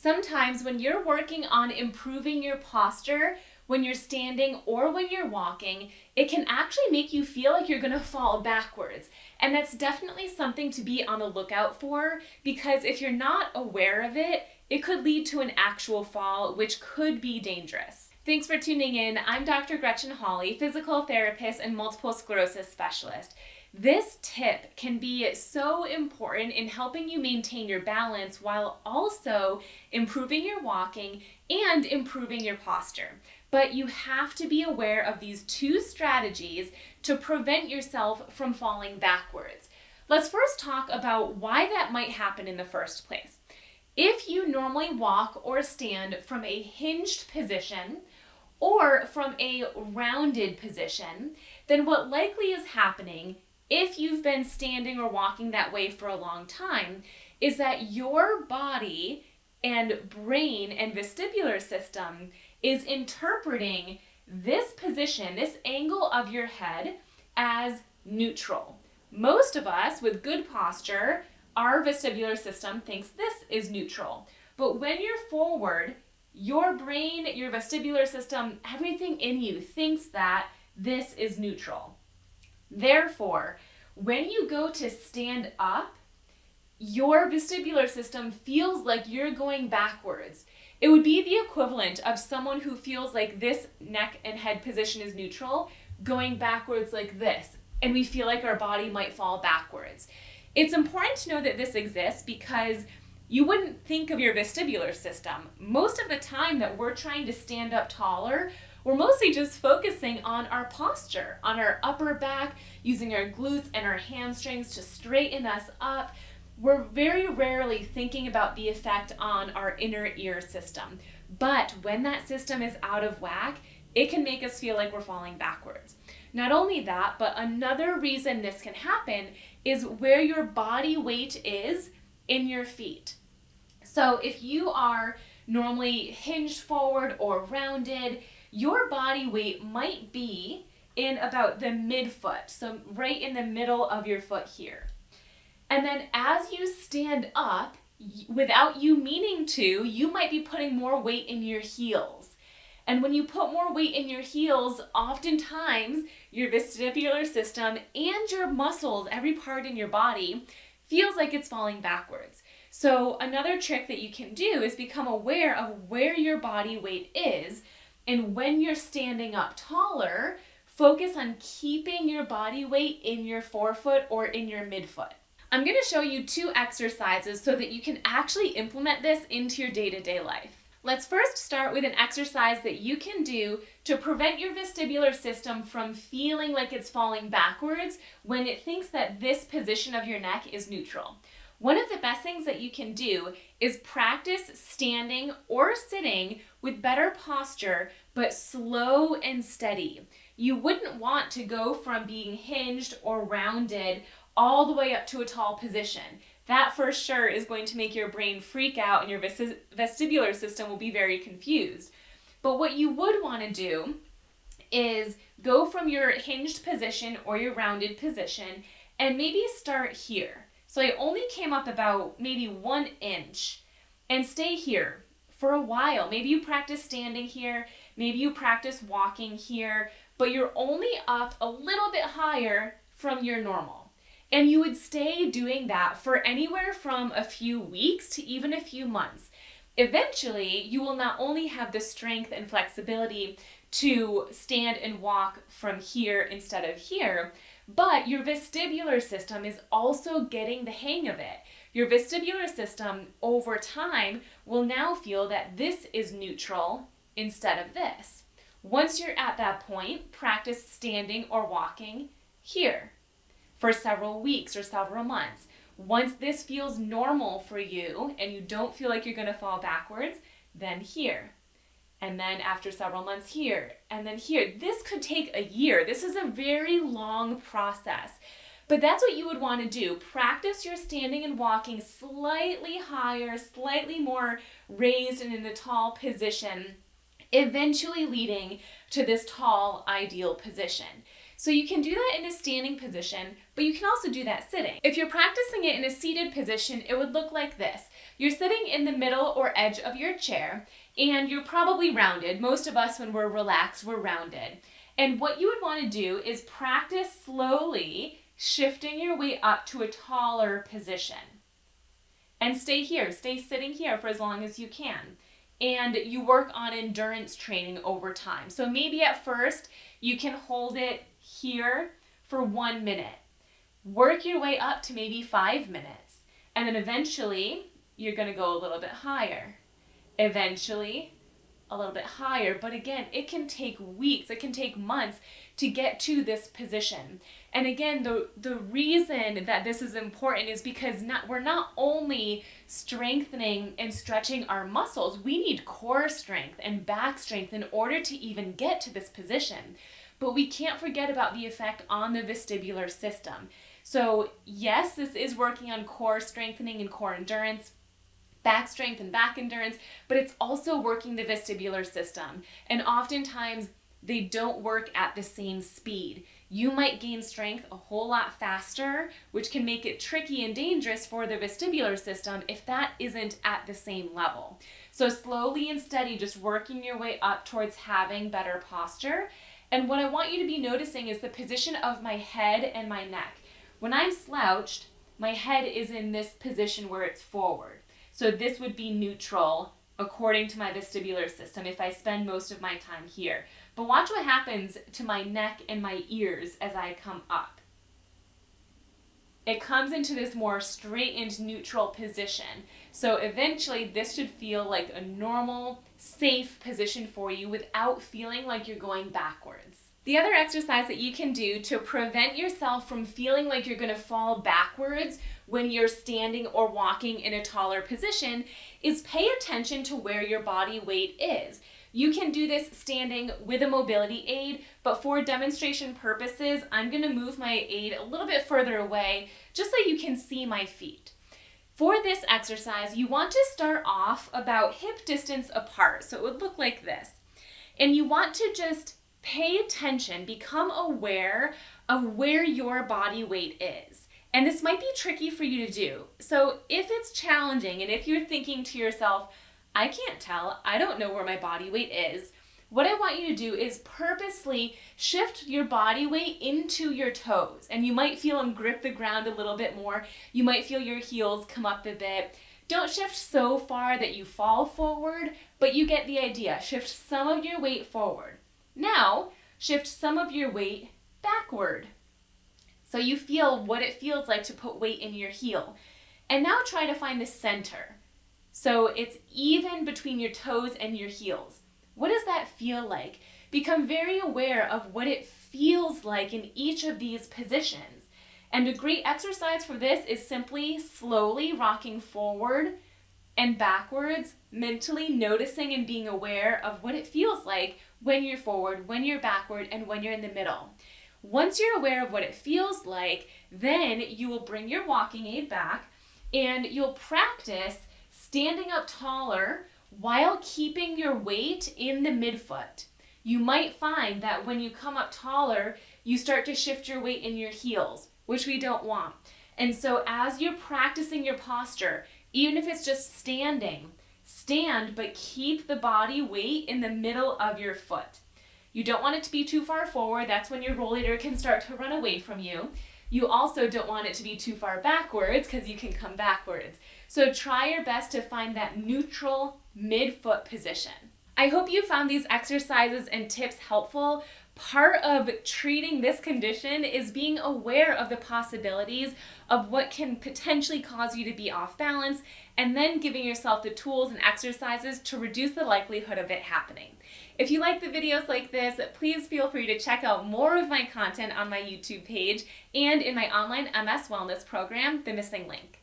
Sometimes when you're working on improving your posture, when you're standing or when you're walking, it can actually make you feel like you're gonna fall backwards. And that's definitely something to be on the lookout for, because if you're not aware of it, it could lead to an actual fall, which could be dangerous. Thanks for tuning in. I'm Dr. Gretchen Hawley, physical therapist and multiple sclerosis specialist. This tip can be so important in helping you maintain your balance while also improving your walking and improving your posture. But you have to be aware of these two strategies to prevent yourself from falling backwards. Let's first talk about why that might happen in the first place. If you normally walk or stand from a hinged position or from a rounded position, then what likely is happening if you've been standing or walking that way for a long time is that your body and brain and vestibular system is interpreting this position, this angle of your head, as neutral. Most of us with good posture, our vestibular system thinks this is neutral. But when you're forward, your brain, your vestibular system, everything in you thinks that this is neutral. Therefore, when you go to stand up, your vestibular system feels like you're going backwards. It would be the equivalent of someone who feels like this neck and head position is neutral, going backwards like this, and we feel like our body might fall backwards. It's important to know that this exists because you wouldn't think of your vestibular system. Most of the time that we're trying to stand up taller, we're mostly just focusing on our posture, on our upper back, using our glutes and our hamstrings to straighten us up. We're very rarely thinking about the effect on our inner ear system. But when that system is out of whack, it can make us feel like we're falling backwards. Not only that, but another reason this can happen is where your body weight is in your feet. So if you are normally hinged forward or rounded, your body weight might be in about the midfoot, so right in the middle of your foot here. And then as you stand up, without you meaning to, you might be putting more weight in your heels. And when you put more weight in your heels, oftentimes your vestibular system and your muscles, every part in your body, feels like it's falling backwards. So another trick that you can do is become aware of where your body weight is. And when you're standing up taller, focus on keeping your body weight in your forefoot or in your midfoot. I'm going to show you two exercises so that you can actually implement this into your day-to-day life. Let's first start with an exercise that you can do to prevent your vestibular system from feeling like it's falling backwards when it thinks that this position of your neck is neutral. One of the best things that you can do is practice standing or sitting with better posture, but slow and steady. You wouldn't want to go from being hinged or rounded all the way up to a tall position. That for sure is going to make your brain freak out and your vestibular system will be very confused. But what you would want to do is go from your hinged position or your rounded position and maybe start here. So I only came up about maybe 1 inch and stay here for a while. Maybe you practice standing here, maybe you practice walking here, but you're only up a little bit higher from your normal. And you would stay doing that for anywhere from a few weeks to even a few months. Eventually, you will not only have the strength and flexibility to stand and walk from here instead of here, but your vestibular system is also getting the hang of it. Your vestibular system over time will now feel that this is neutral instead of this. Once you're at that point, practice standing or walking here for several weeks or several months. Once this feels normal for you and you don't feel like you're going to fall backwards, then here. And then after several months here, and then here. This could take a year. This is a very long process. But that's what you would want to do. Practice your standing and walking slightly higher, slightly more raised and in a tall position, eventually leading to this tall ideal position. So you can do that in a standing position, but you can also do that sitting. If you're practicing it in a seated position, it would look like this. You're sitting in the middle or edge of your chair, and you're probably rounded. Most of us, when we're relaxed, we're rounded. And what you would want to do is practice slowly shifting your way up to a taller position. And stay here, stay sitting here for as long as you can. And you work on endurance training over time. So maybe at first you can hold it here for 1 minute. Work your way up to maybe 5 minutes. And then eventually you're going to go a little bit higher. Eventually a little bit higher. But again, it can take weeks, it can take months to get to this position. And again, the reason that this is important is because we're not only strengthening and stretching our muscles, we need core strength and back strength in order to even get to this position. But we can't forget about the effect on the vestibular system. So yes, this is working on core strengthening and core endurance, back strength and back endurance, but it's also working the vestibular system. And oftentimes they don't work at the same speed. You might gain strength a whole lot faster, which can make it tricky and dangerous for the vestibular system if that isn't at the same level. So slowly and steady, just working your way up towards having better posture. And what I want you to be noticing is the position of my head and my neck. When I'm slouched, my head is in this position where it's forward. So this would be neutral according to my vestibular system if I spend most of my time here. But watch what happens to my neck and my ears as I come up. It comes into this more straightened neutral position. So eventually this should feel like a normal, safe position for you without feeling like you're going backwards. The other exercise that you can do to prevent yourself from feeling like you're going to fall backwards when you're standing or walking in a taller position is pay attention to where your body weight is. You can do this standing with a mobility aid, but for demonstration purposes, I'm going to move my aid a little bit further away just so you can see my feet. For this exercise, you want to start off about hip distance apart, so it would look like this. And you want to just pay attention, become aware of where your body weight is. And this might be tricky for you to do. So if it's challenging and if you're thinking to yourself, I can't tell, I don't know where my body weight is, what I want you to do is purposely shift your body weight into your toes. And you might feel them grip the ground a little bit more. You might feel your heels come up a bit. Don't shift so far that you fall forward, but you get the idea. Shift some of your weight forward. Now, shift some of your weight backward. So you feel what it feels like to put weight in your heel. And now try to find the center. So it's even between your toes and your heels. What does that feel like? Become very aware of what it feels like in each of these positions. And a great exercise for this is simply slowly rocking forward and backwards, mentally noticing and being aware of what it feels like when you're forward, when you're backward, and when you're in the middle. Once you're aware of what it feels like, then you will bring your walking aid back and you'll practice standing up taller while keeping your weight in the midfoot. You might find that when you come up taller, you start to shift your weight in your heels, which we don't want. And so as you're practicing your posture, even if it's just standing, stand but keep the body weight in the middle of your foot. You don't want it to be too far forward. That's when your rollator can start to run away from you. You also don't want it to be too far backwards because you can come backwards. So try your best to find that neutral midfoot position. I hope you found these exercises and tips helpful. Part of treating this condition is being aware of the possibilities of what can potentially cause you to be off balance, and then giving yourself the tools and exercises to reduce the likelihood of it happening. If you like the videos like this, please feel free to check out more of my content on my YouTube page and in my online MS Wellness program, The Missing Link.